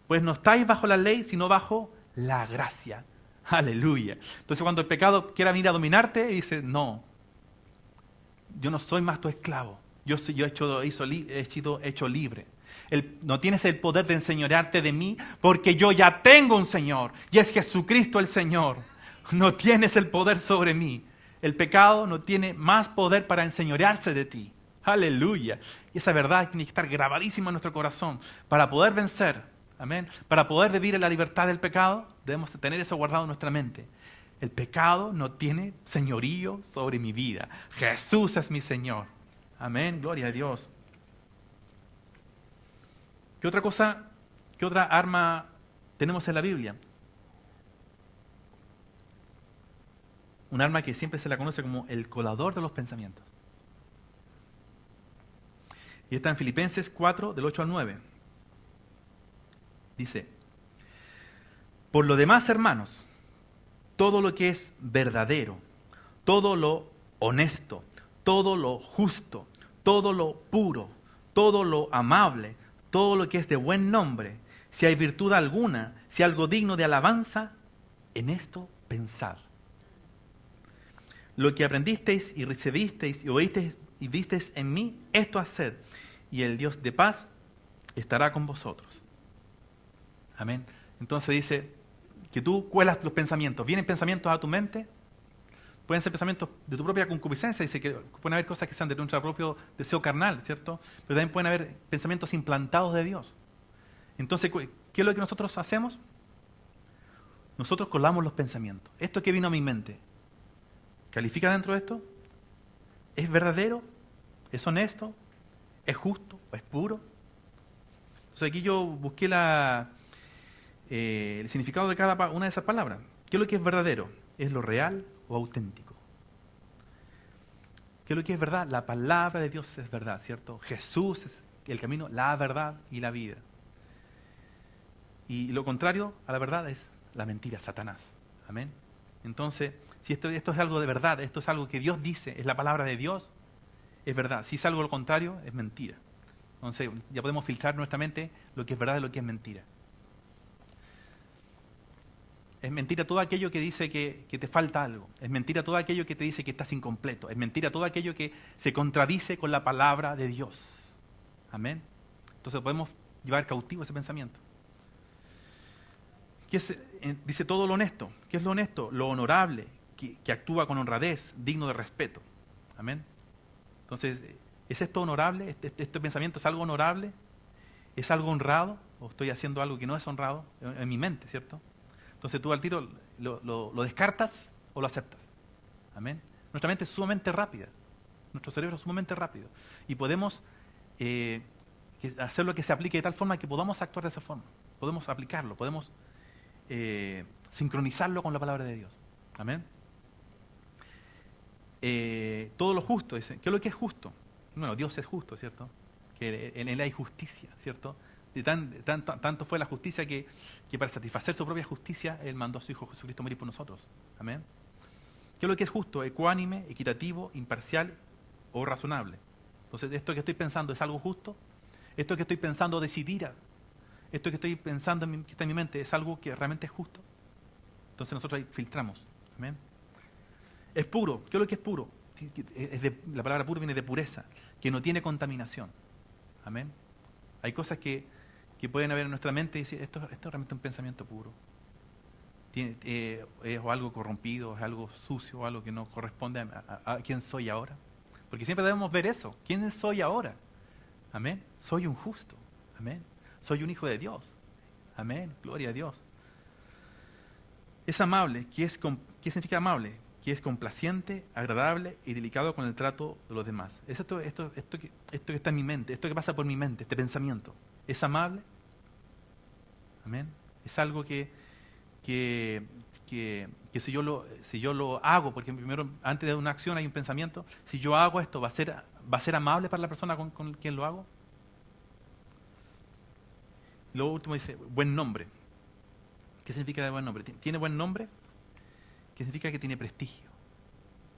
[SPEAKER 1] pues no estáis bajo la ley, sino bajo la gracia. Aleluya. Entonces cuando el pecado quiera venir a dominarte, dice, no, yo no soy más tu esclavo, yo he sido hecho libre. No tienes el poder de enseñorearte de mí, porque yo ya tengo un Señor, y es Jesucristo el Señor. No tienes el poder sobre mí. El pecado no tiene más poder para enseñorearse de ti. Aleluya. Y esa verdad tiene que estar grabadísima en nuestro corazón. Para poder vencer, amén, para poder vivir en la libertad del pecado, debemos tener eso guardado en nuestra mente. El pecado no tiene señorío sobre mi vida. Jesús es mi Señor. Amén, gloria a Dios. ¿Qué otra arma tenemos en la Biblia? Un arma que siempre se la conoce como el colador de los pensamientos. Y está en Filipenses 4, del 8 al 9. Dice, por lo demás, hermanos, todo lo que es verdadero, todo lo honesto, todo lo justo, todo lo puro, todo lo amable, todo lo que es de buen nombre, si hay virtud alguna, si algo digno de alabanza, en esto pensad. Lo que aprendisteis y recibisteis y oísteis y visteis en mí, esto haced, y el Dios de paz estará con vosotros. Amén. Entonces dice que tú cuelas los pensamientos. Vienen pensamientos a tu mente, pueden ser pensamientos de tu propia concupiscencia, dice que pueden haber cosas que sean de nuestro propio deseo carnal, ¿cierto? Pero también pueden haber pensamientos implantados de Dios. Entonces, ¿qué es lo que nosotros hacemos? Nosotros colamos los pensamientos. Esto que vino a mi mente, ¿califica dentro de esto? ¿Es verdadero? ¿Es honesto? ¿Es justo? ¿Es puro? Entonces aquí yo busqué el significado de cada una de esas palabras. ¿Qué es lo que es verdadero? ¿Es lo real o auténtico? ¿Qué es lo que es verdad? La palabra de Dios es verdad, ¿cierto? Jesús es el camino, la verdad y la vida. Y lo contrario a la verdad es la mentira, Satanás. Amén. Entonces, si esto es algo de verdad, esto es algo que Dios dice, es la palabra de Dios, es verdad. Si es algo lo contrario, es mentira. Entonces, ya podemos filtrar en nuestra mente lo que es verdad y lo que es mentira. Es mentira todo aquello que dice que te falta algo. Es mentira todo aquello que te dice que estás incompleto. Es mentira todo aquello que se contradice con la palabra de Dios. Amén. Entonces podemos llevar cautivo ese pensamiento. Dice todo lo honesto. ¿Qué es lo honesto? Lo honorable, que actúa con honradez, digno de respeto. Amén. Entonces, ¿es esto honorable? ¿Este pensamiento es algo honorable? ¿Es algo honrado? ¿O estoy haciendo algo que no es honrado? En mi mente, ¿cierto? Entonces tú al tiro lo descartas o lo aceptas. Amén. Nuestra mente es sumamente rápida. Nuestro cerebro es sumamente rápido. Y podemos hacerlo que se aplique de tal forma que podamos actuar de esa forma. Podemos aplicarlo, podemos sincronizarlo con la palabra de Dios. Amén. Todo lo justo, dice. ¿Qué es lo que es justo? Bueno, Dios es justo, ¿cierto? Que en Él hay justicia, ¿cierto? Y tanto fue la justicia que para satisfacer su propia justicia, Él mandó a su Hijo Jesucristo morir por nosotros. Amén. ¿Qué es lo que es justo? Ecuánime, equitativo, imparcial o razonable. Entonces, ¿esto que estoy pensando es algo justo? ¿Esto que estoy pensando decidir? ¿Esto que estoy pensando que está en mi mente es algo que realmente es justo? Entonces nosotros ahí filtramos. Amén. Es puro. ¿Qué es lo que es puro? La palabra puro viene de pureza, que no tiene contaminación. Amén. Hay cosas que pueden haber en nuestra mente y decir, esto es realmente un pensamiento puro. Es algo corrompido, es algo sucio, algo que no corresponde a quien soy ahora. Porque siempre debemos ver eso. ¿Quién soy ahora? Amén. Soy un justo. Amén. Soy un hijo de Dios. Amén. Gloria a Dios. Es amable. ¿Qué significa amable? Que es complaciente, agradable y delicado con el trato de los demás. Es esto que está en mi mente, esto que pasa por mi mente, este pensamiento. ¿Es amable? Amén. Es algo que si yo lo hago, porque primero, antes de una acción hay un pensamiento, si yo hago esto, ¿va a ser amable para la persona con quien lo hago? Lo último dice, buen nombre. ¿Qué significa buen nombre? ¿Tiene buen nombre? ¿Qué significa que tiene prestigio?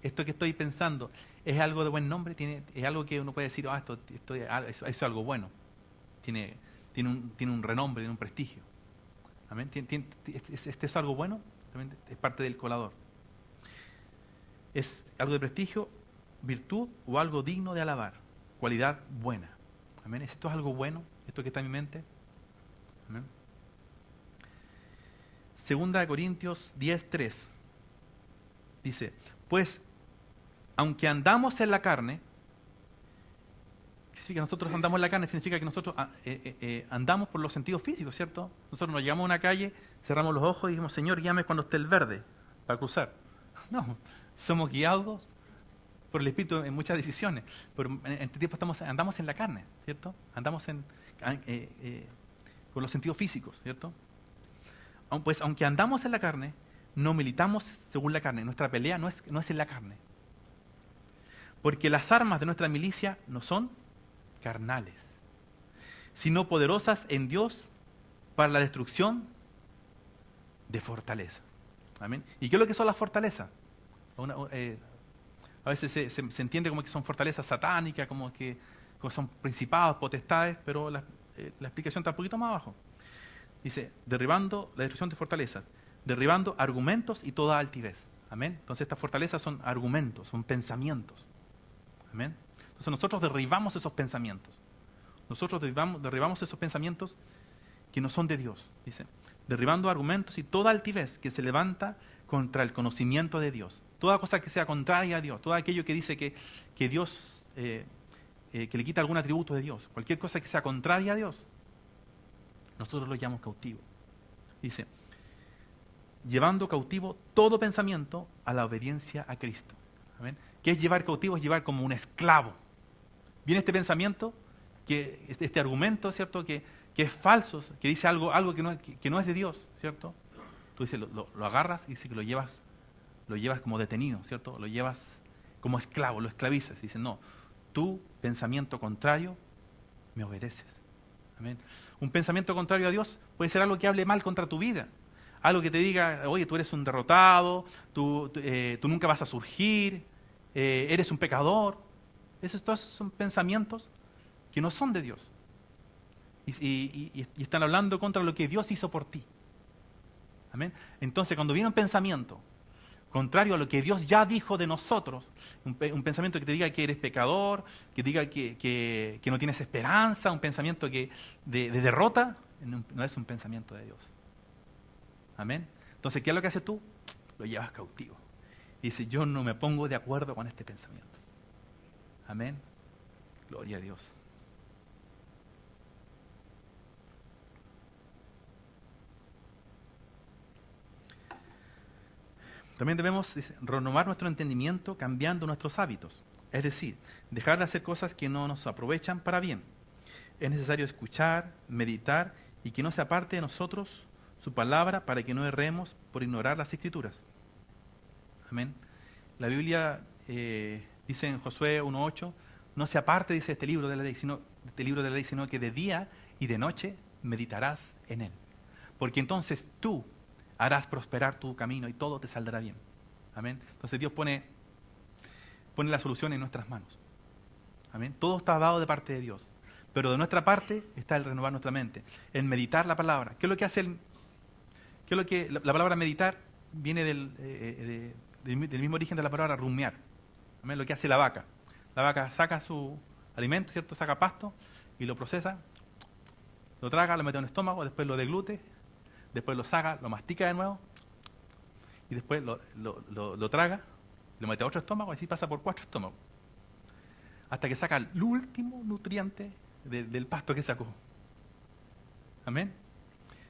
[SPEAKER 1] Esto que estoy pensando, ¿es algo de buen nombre? ¿Es algo que uno puede decir, eso es algo bueno? Tiene un renombre, tiene un prestigio. ¿Amén? ¿Es algo bueno? Es parte del colador. ¿Es algo de prestigio, virtud o algo digno de alabar? Cualidad buena. ¿Amén? ¿Esto es algo bueno? ¿Esto que está en mi mente? ¿Amén? Segunda de Corintios 10:3 dice, pues, aunque andamos en la carne, ¿qué significa? Nosotros andamos en la carne, significa que nosotros andamos por los sentidos físicos, ¿cierto? Nosotros nos llegamos a una calle, cerramos los ojos y decimos, Señor, guíame cuando esté el verde, para cruzar. No, somos guiados por el Espíritu en muchas decisiones, pero en este tiempo andamos en la carne, ¿cierto? Andamos por los sentidos físicos, ¿cierto? Pues aunque andamos en la carne, no militamos según la carne. Nuestra pelea no es en la carne. Porque las armas de nuestra milicia no son carnales, sino poderosas en Dios para la destrucción de fortaleza. ¿Amén? ¿Y qué es lo que son las fortalezas? A veces se entiende como que son fortalezas satánicas, como son principados, potestades, pero la explicación está un poquito más abajo. Dice, derribando la destrucción de fortalezas, derribando argumentos y toda altivez. Amén. Entonces estas fortalezas son argumentos, son pensamientos. Amén. Entonces nosotros derribamos esos pensamientos. Nosotros derribamos esos pensamientos que no son de Dios. Dice, derribando argumentos y toda altivez que se levanta contra el conocimiento de Dios. Toda cosa que sea contraria a Dios, todo aquello que dice que Dios, que le quita algún atributo de Dios, cualquier cosa que sea contraria a Dios, nosotros lo llamamos cautivo. Dice, llevando cautivo todo pensamiento a la obediencia a Cristo. ¿Amén? ¿Qué es llevar cautivo? Es llevar como un esclavo. Viene este pensamiento, este argumento, ¿cierto? Que es falso, que dice algo que no es de Dios, ¿cierto? Tú dices, lo agarras y dice que lo llevas como detenido, ¿cierto? Lo llevas como esclavo, lo esclavizas. Y dice, no, tu pensamiento contrario me obedeces. Amén. Un pensamiento contrario a Dios puede ser algo que hable mal contra tu vida. Algo que te diga, oye, tú eres un derrotado, tú nunca vas a surgir, eres un pecador. Esos todos son pensamientos que no son de Dios. Y están hablando contra lo que Dios hizo por ti. Amén. Entonces, cuando viene un pensamiento contrario a lo que Dios ya dijo de nosotros, un pensamiento que te diga que eres pecador, que diga que no tienes esperanza, un pensamiento de derrota, no es un pensamiento de Dios. Amén. Entonces, ¿qué es lo que haces tú? Lo llevas cautivo. Y dice, yo no me pongo de acuerdo con este pensamiento. Amén. Gloria a Dios. También debemos renovar nuestro entendimiento cambiando nuestros hábitos. Es decir, dejar de hacer cosas que no nos aprovechan para bien. Es necesario escuchar, meditar y que no se aparte de nosotros su palabra para que no erremos por ignorar las Escrituras. Amén. La Biblia dice en Josué 1:8, no se aparte, dice, este libro de la ley, sino que de día y de noche meditarás en él. Porque entonces tú harás prosperar tu camino y todo te saldrá bien. Amén. Entonces Dios pone la solución en nuestras manos. Amén. Todo está dado de parte de Dios. Pero de nuestra parte está el renovar nuestra mente, el meditar la palabra. ¿Qué es lo que hace la palabra meditar? Viene del mismo origen de la palabra rumiar. Amén. Lo que hace la vaca. La vaca saca su alimento, ¿cierto? Saca pasto y lo procesa, lo traga, lo mete en el estómago, después lo deglute, después lo saca, lo mastica de nuevo y después lo traga, lo mete a otro estómago y así pasa por 4 estómagos. hasta que saca el último nutriente del pasto que sacó. Amén.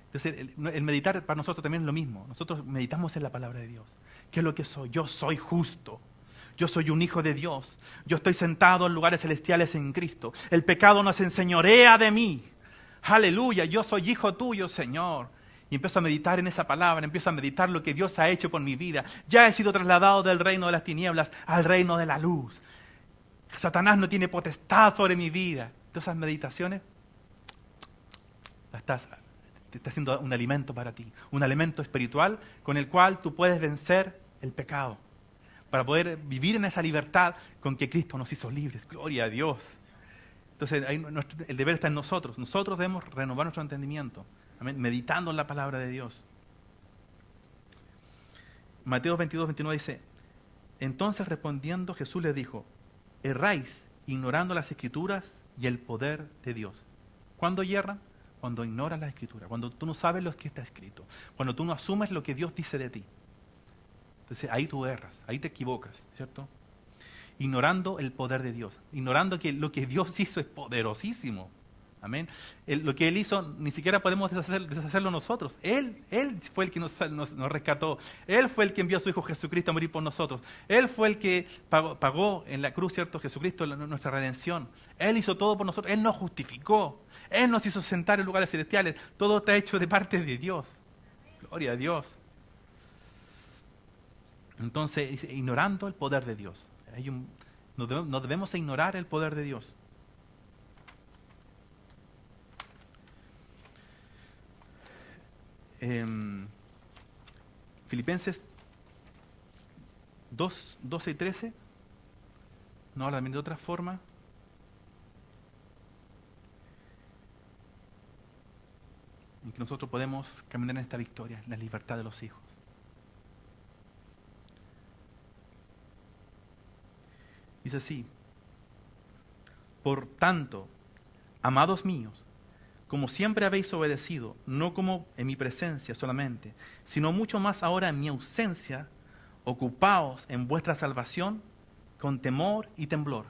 [SPEAKER 1] Entonces, el meditar para nosotros también es lo mismo. Nosotros meditamos en la palabra de Dios. ¿Qué es lo que soy? Yo soy justo. Yo soy un hijo de Dios. Yo estoy sentado en lugares celestiales en Cristo. El pecado no se enseñorea de mí. Aleluya, yo soy hijo tuyo, Señor. Y empiezo a meditar en esa palabra, empiezo a meditar lo que Dios ha hecho por mi vida. Ya he sido trasladado del reino de las tinieblas al reino de la luz. Satanás no tiene potestad sobre mi vida. Todas esas meditaciones, te está haciendo un alimento para ti. Un alimento espiritual con el cual tú puedes vencer el pecado. Para poder vivir en esa libertad con que Cristo nos hizo libres. Gloria a Dios. Entonces, el deber está en nosotros. Nosotros debemos renovar nuestro entendimiento. Amén. Meditando en la palabra de Dios. Mateo 22, 29 dice, entonces respondiendo Jesús les dijo, erráis ignorando las Escrituras y el poder de Dios. ¿Cuándo yerran? Cuando ignoras las Escrituras. Cuando tú no sabes lo que está escrito. Cuando tú no asumes lo que Dios dice de ti. Entonces ahí tú erras, ahí te equivocas, ¿cierto? Ignorando el poder de Dios, ignorando que lo que Dios hizo es poderosísimo. Amén. Lo que Él hizo ni siquiera podemos deshacerlo nosotros. Él fue el que nos rescató. Él fue el que envió a su Hijo Jesucristo a morir por nosotros. Él fue el que pagó en la cruz, ¿cierto? Jesucristo, nuestra redención. Él hizo todo por nosotros. Él nos justificó. Él nos hizo sentar en lugares celestiales. Todo está hecho de parte de Dios. Gloria a Dios. Entonces, ignorando el poder de Dios. No debemos ignorar el poder de Dios. Filipenses 2, 12 y 13 no habla también de otra forma. En que nosotros podemos caminar en esta victoria, en la libertad de los hijos. Dice así, por tanto, amados míos, como siempre habéis obedecido, no como en mi presencia solamente, sino mucho más ahora en mi ausencia, ocupaos en vuestra salvación con temor y temblor.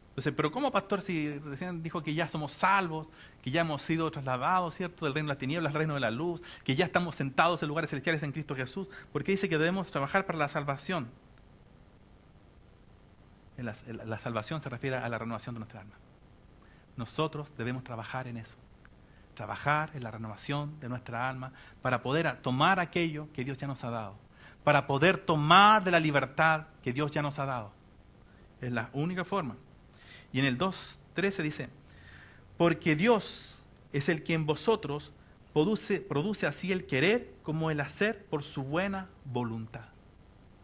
[SPEAKER 1] Entonces, pero ¿cómo, pastor, si recién dijo que ya somos salvos, que ya hemos sido trasladados, ¿cierto?, del reino de las tinieblas al reino de la luz, que ya estamos sentados en lugares celestiales en Cristo Jesús? ¿Por qué dice que debemos trabajar para la salvación? La salvación se refiere a la renovación de nuestra alma. Nosotros debemos trabajar en eso. Trabajar en la renovación de nuestra alma para poder tomar aquello que Dios ya nos ha dado. Para poder tomar de la libertad que Dios ya nos ha dado. Es la única forma. Y en el 2:13 dice, porque Dios es el que en vosotros produce así el querer como el hacer por su buena voluntad.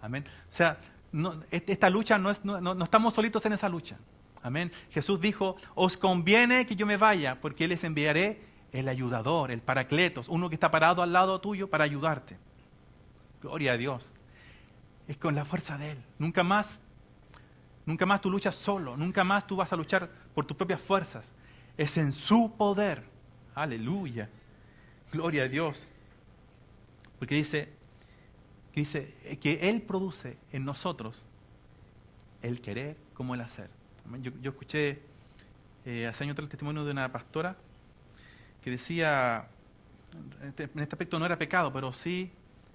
[SPEAKER 1] Amén. O sea, esta lucha no estamos solitos en esa lucha. Amén. Jesús dijo, os conviene que yo me vaya, porque les enviaré el ayudador, el paracletos, uno que está parado al lado tuyo para ayudarte. Gloria a Dios. Es con la fuerza de Él. Nunca más tú luchas solo, nunca más tú vas a luchar por tus propias fuerzas. Es en su poder. Aleluya. Gloria a Dios. Porque dice que Él produce en nosotros el querer como el hacer. Yo escuché hace años el testimonio de una pastora que decía, en este aspecto no era pecado, pero sí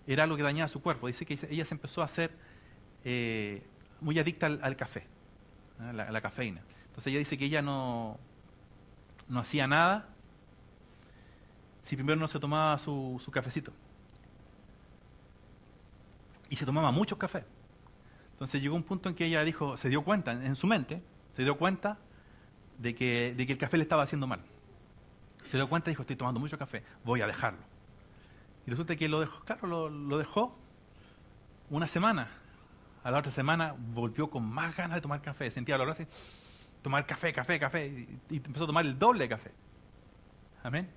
[SPEAKER 1] era algo que dañaba su cuerpo. Dice que ella se empezó a hacer muy adicta al café, a la cafeína. Entonces ella dice que ella no hacía nada si primero no se tomaba su cafecito. Y se tomaba mucho café. Entonces llegó un punto en que ella se dio cuenta, en su mente, se dio cuenta de que el café le estaba haciendo mal. Se dio cuenta y dijo, estoy tomando mucho café, voy a dejarlo. Y resulta que lo dejó una semana. A la otra semana volvió con más ganas de tomar café. Sentía el olor así, tomar café, y empezó a tomar el doble de café. Amén.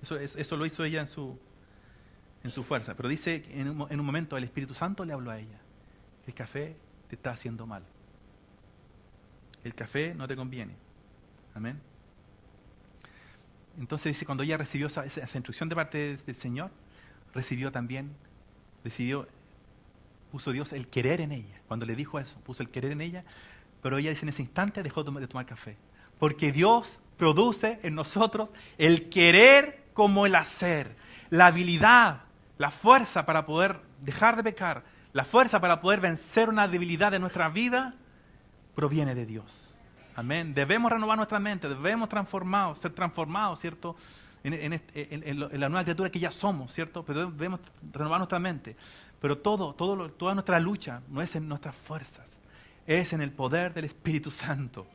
[SPEAKER 1] Eso lo hizo ella en su fuerza. Pero dice que en un momento el Espíritu Santo le habló a ella. El café te está haciendo mal. El café no te conviene. Amén. Entonces dice, cuando ella recibió esa instrucción de parte del Señor, puso Dios el querer en ella. Cuando le dijo eso, puso el querer en ella, Pero ella dice, en ese instante dejó de tomar café. Porque Dios produce en nosotros el querer como el hacer. La habilidad, la fuerza para poder dejar de pecar, la fuerza para poder vencer una debilidad de nuestra vida, proviene de Dios. Amén. Debemos renovar nuestra mente, debemos ser transformados, ¿cierto? En la nueva criatura que ya somos, ¿cierto? Pero debemos renovar nuestra mente. Pero toda nuestra lucha no es en nuestras fuerzas, es en el poder del Espíritu Santo.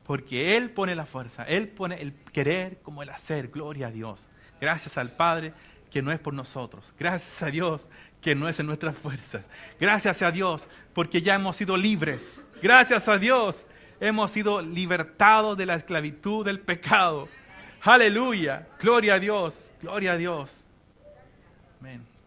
[SPEAKER 1] Porque Él pone la fuerza, Él pone el querer como el hacer. Gloria a Dios. Gracias al Padre que no es por nosotros. Gracias a Dios que no es en nuestras fuerzas. Gracias a Dios porque ya hemos sido libres. Gracias a Dios hemos sido libertados de la esclavitud del pecado. Aleluya. Gloria a Dios. Gloria a Dios. Amén.